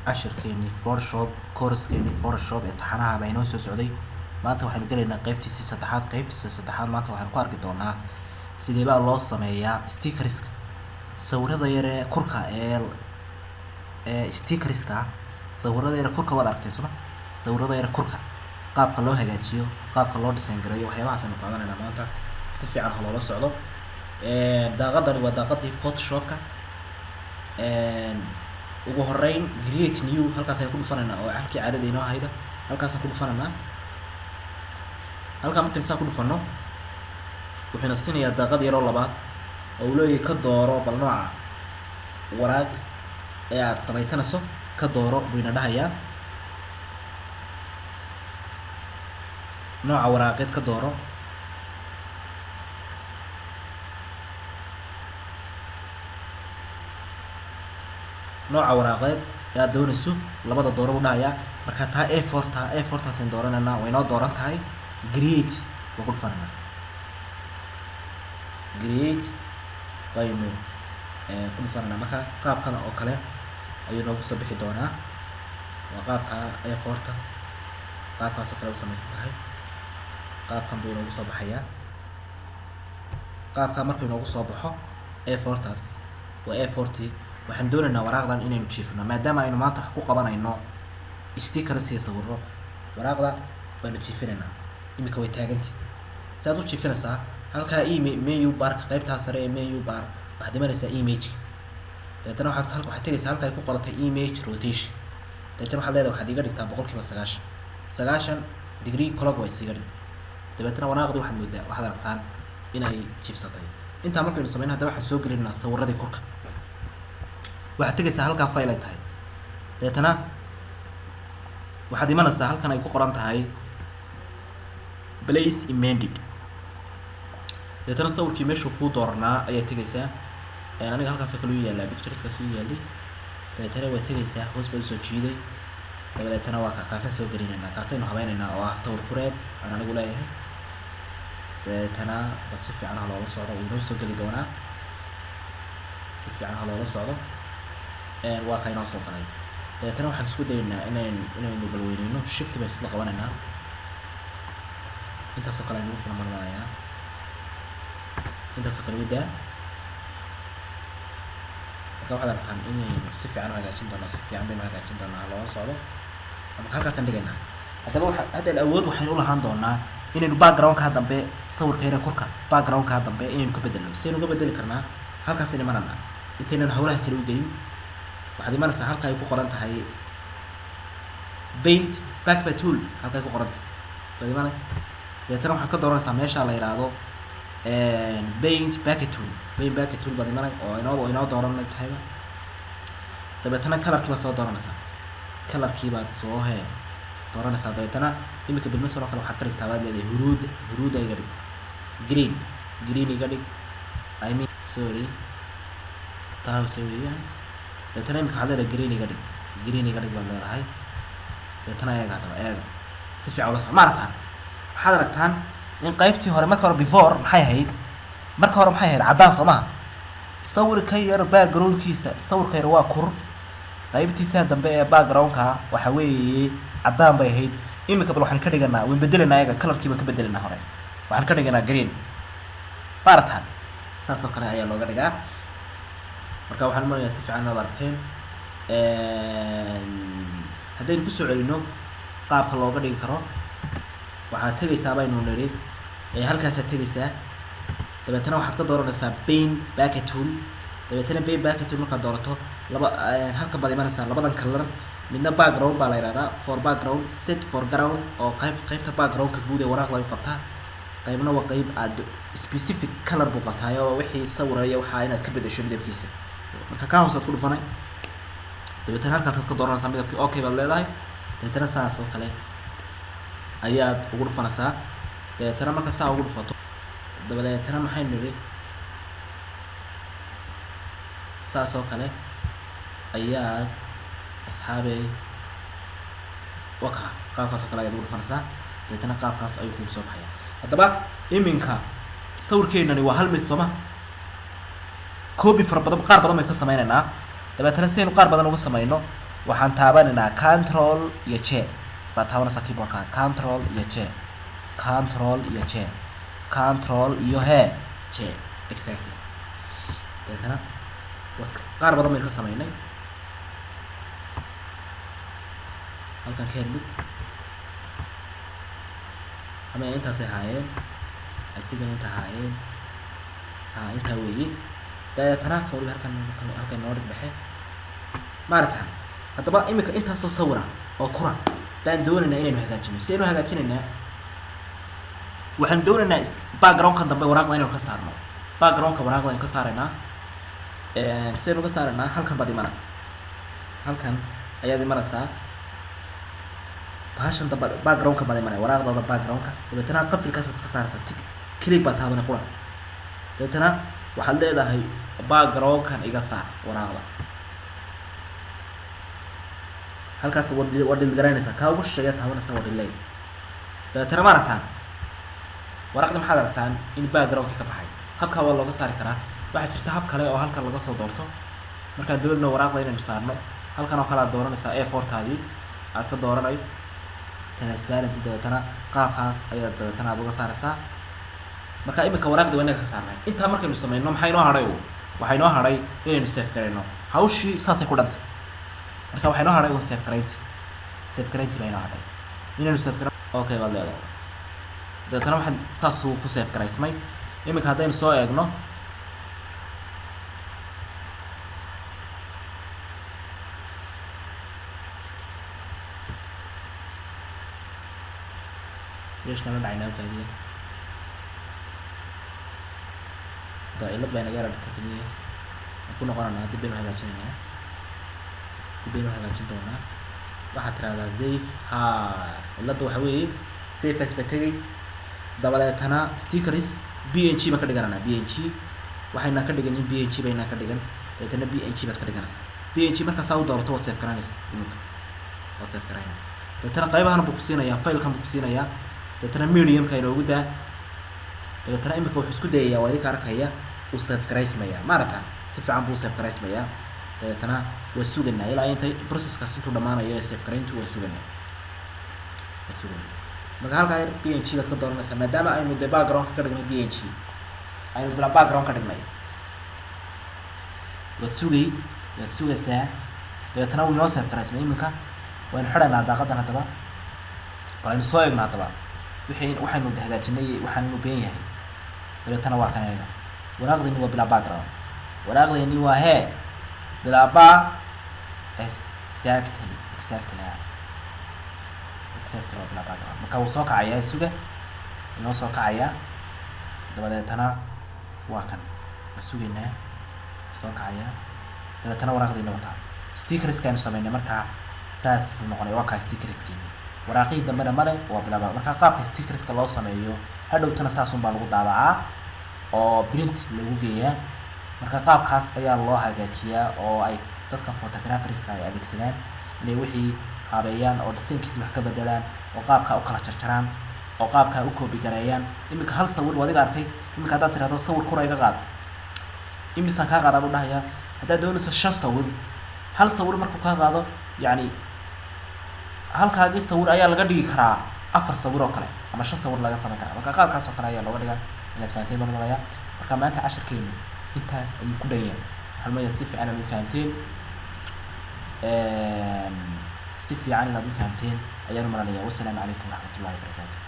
cashirkeeni Photoshop coursekeeni Photoshop ee taxanaha baa inoo soo socday. Maanta waxaanu galaynaa qaybtiisa saddexaad. Maanta waxaanu ku arki doonaa sidee baa loo sameeyaa stickerska, sawirada yar ee kurka ee stickerska, sawirada yar kurka wada aragtay soo ma, sawirada yar kurka qaabka loo hagaajiyo, qaabka loo design gareeyo, waxyaabahaas aynu qaadanaynaa maanta si fiican ha loola socdo. daaqadani waa daaqadii Photoshopka. ugu horeyn create new halkaas ayaan ku dhufanaynaa oo halkii caadada inoo hayda halkaasaan ku dhufanaynaa. halkaa markaan saa ku dhufano wuxuuna siinayaa daaqad yaroo labaad oo uu leeyahay ka dooro bal nooca waraaq ee aad samaysanayso, ka dooro buu ina dhahayaa. nooca waraaqeed ka dooro. nooca waraaqeed ee aad doonayso labada dooro buu dhahayaa. marka taa A4 taasaan dooranaynaa, way inoo dooran tahay. create baan ku dhufanaynaa. create baynu ku dhufanaynaa. marka qaabkan oo kale ayuu noogu soo bixi doonaa. waa qaabka A4 qaabkaas oo kale u samaysan tahay. qaabkan buu inoogu soo baxayaa. qaabka markuu inoogu soo baxo A4 taas waa A4 waxaan doonaynaa waraaqdan inaynu jiifno maadaama aynu maanta wax ku qabanayno stickers iyo sawirro. waraaqda waynu jiifinaynaa. imika way taagantii. sidaad u jiifinaysaa halkaa menu barka qaybtaa sare ee menu bar waxaad imanaysaa image. dabeetana waxaad tegaysaa halka ay ku qoratay image rotation. dabeetana waxaad leedahay waxaad iga dhigtaa 90% degree clockwise iga dhig. dabeetana waraaqdii waxaad moodaa waxaad aragtaan inay jiifsatay. intaa markaynu sameyn haddaba waxaan soo gelinaynaa sawiradii kurka. waxaad tegaysaa halkaa file ay tahay. dabeetana waxaad imanaysaa halkan ay ku qoran tahay place amended. dabeetana sawirkii meeshuu kuu dooranaa ayaad tegaysaa. aniga halkaas kale u yaallaa pictureskaas u yaallay. dabeetana waad tegaysaa hoos baad usoo jiiday. dabeetana waa kaasaan soo gelinaynaa, kaasaynu habaynaynaa oo ah sawir kureed aan anigu leeyahay. dabeetana bal si fiican ha loola socdo, wuu inoo soo geli doonaa. si fiican ha loola socdo. waa ka inoo soo galay. dabeetana waxaan isku dayaynaa inaynu balweyneyno shift baan isla qabanaynaa. intaasoo kale aynu u filan marmanayaa. intaasoo kale u daa. marka waxaad aragtaan inaynu si fiican u hagaajin doono, si fiican baynu hagaajin doonaa loola socdo. marka halkaasaan dhigaynaa. haddaba haddaan awood waxaynu u lahaan doonaa inaynu backgroundka dambe sawirka yare kurka backgroundka dambe inaynu ka bedelno. si aynu uga bedeli karnaa halkaasaynu imananaa intaynan hawlaha kale u gelin. waxaad imanaysaa halka ay ku qoran tahay paint backpack tool, halka ay ku qoran tahay. dabeetana waxaad ka dooranaysaa meesha la yiraahdo paint backpack tool baad imanay oo inoo dooran tahay. dabeetana colorkii baad soo dooranaysaa. colorkii baad soo dooranaysaa. dabeetana imika bilmasal oo kale waxaad ka dhigtaa baad leedahay huruud iga dhig, green iga dhig, I mean sorry taas weeyaan. dabeetana imika waxaad leedahay green iga dhig baad leedahay. dabeetana eega si fiican ula soo maartaan. waxaad aragtaan in qaybtii hore marka hore before maxay ahayd caddaan soo maha. sawirka yar backgroundkiisa sawirka yar waa kur. qaybtiisa dambe ee backgroundka waxa weeye caddaan bay ahayd. imika bal waxaan ka dhiganaa waan bedelanaa eega colorkii baan ka bedelanaa hore. waxaan ka dhiganaa green. maartaan saas oo kale ayaa looga dhigaa. marka waxaan umaleeyaa si fiican aad aragteen. haddaynu kusoo celino qaabka looga dhigi karo waxaad tegaysaa baynu nidhi halkaasaad tegaysaa. dabeetana waxaad ka dooranaysaa paint backpack tool. dabeetana paint backpack tool markaad doorato halkan baad imanaysaa labadan color. midna background baa la yidhahdaa for background, set for ground oo qaybta backgroundka guud ee waraaqda ay qabtaa. qaybna waa qayb aad specific color buu qabtaa oo wixii sawiraya waxaa inaad ka bedesho midabkiisa. marka ka hoosaad ku dhufanay. dabeetana halkaasaad ka dooranaysaa midabkii okay baad leedahay. dabeetana saas oo kale ayaad ugu dhufanaysaa. dabeetana marka saa ugu dhufato dabeetana maxay nidhi saas oo kale ayaad asxaabey qaabkaas oo kale ayaad ugu dhufanaysaa. dabeetana qaabkaas ayuu kugu soo baxaya. haddaba iminka sawirkeenani waa hal mid sooma. copy fara badan qaar badan bay ka sameynaynaa. dabeetana si aynu qaar badan uga sameyno waxaan taabanaynaa control iyo j baa taabanaysaa keyboardka control iyo j control iyo j control iyo he j exactly deetana qaar badan baynu ka sameynay halkan ka helmid ama intaasay haayeen asigana inta haayeen intaa weeye deetana ka waliba halkan noo dhig dhexe maarata haddaba imika intaasoo sawira oo kura baan doonaynaa inaynu hagaajino si aynu hagaajinaynaa waxaan doonaynaa backgroundkan dambe waraaqda inaynu ka saarno backgroundka waraaqda aynu ka saaraynaa si aynu ka saaraynaa halkan baad imana halkan ayaad imanaysaa bahashan dambe backgroundka baad imanaya waraaqdooda backgroundka dabeetana qafilkaas iska saaraysaa tig click baad taabana qura dabeetana waxaad leedahay backgroundkan iga saar waraaqda halkaas waa dhilgaraynaysaa kaa ugu shisheeya taabanaysaa waa dhilay dabeetana ma aragtaan waraaqda maxaad aragtaan in backgroundkii ka baxay habkaa waa looga saari karaa waxaa jirta hab kale oo halkan laga soo doorto markaan doonayno waraaqda inaynu saarno halkan oo kale aad dooranaysaa A4taadii aad ka dooranayo transparency dabeetana qaabkaas ayaad dabeetana aad uga saaraysaa marka imika waraaqdii waa inaga ka saarnay intaa markaynu sameyno maxaa inoo hadhay waxaa inoo hadhay inaynu save garayno hawshii saasay ku dhantay marka waxaa inoo hadhay un save garaynti baa inoo hadhay inaynu save garan okay baad leedahay dabeetana waxaan saasuu ku save garaysmay imika haddaynu soo eegno ليش نعمل عيناه كذي ده إلا بين جارة التتمية نكون قرنا تبين هذا جننا تبين هذا جنتونا واحد هذا زيف ها إلا ده حوي سيف اسبتري ده ولا تنا ستيكرز بي إن شي ما كدجنا بي إن شي واحد نكدجنا بي إن شي بينا كدجنا تنا بي إن شي بتكدجنا بي إن شي ما كساو دورته وسيف كرانيس ممكن وسيف كراني تنا قريبا أنا بقصينا يا فايل كم بقصينا يا تنا ميديم كاين وجوده تنا إمك وح اسكو دايا وادي كاركايا وسيف كرايس مايا مارتا سيف عم بو سيف كرايس مايا تنا وسوغنا الى انت بروسيس كاسنتو dhamaanaya save karayntu wasuugna marka halka ay png baad ka dooranaysaa maadaama aynu de background ka dhignay png aynu bila background ka dhignay wasuugaysaa dabeetana wuu noo save karaysmay iminka waynu xidhaynaa daaqadan haddaba waaynu soo eegnaa haddaba waxaynu hagaajinay waxaanu been yahay dabeetana waa kan eega waraaqdani waa bila background waraaqdani waa hee bila exactly waa bila background marka wuu soo kacayaa isuga inoo soo kacayaa dabadeetana waa kan sugaynaa soo kacayaa dabeetana waraaqdani wataa stickerskaanu samaynay markaa saas buu noqonaya waa kaa stickerskeeni waraaqihii dambena male waa bila background marka qaabka stickerska loo sameeyo hadhowtana saas un baa lagu daabacaa oo print lagu geeyaa marka qaabkaas ayaa loo hagaajiyaa oo ay dadka photographerska ay adeegsadaan inay wixii habeeyaan oo designkiisa wax ka bedelaan oo qaabka u kala jarjaraan oo qaabka u copy gareeyaan imika hal sawir wadiga arkay imika haddaad tiraahdo sawir kura iga qaad imisan kaa qaada buu dhahayaa haddaad doonayso 5 sawir hal sawir markuu kaa qaado yacni halkaagii sawir ayaa laga dhigi karaa 4 sawir oo kale ama 5 sawir laga samayn karaa marka qaabkaas oo kale ayaa looga dhigaa inaad fahanteen baan malaya marka maanta casharkeenu intaas ayuu ku dhayaa halmaya si fiican aad u fahanteen si fiican inaad u fahanteen ayaan u malanayaa wassalaamu calaykum waraxmatullaahi wabarakaatuh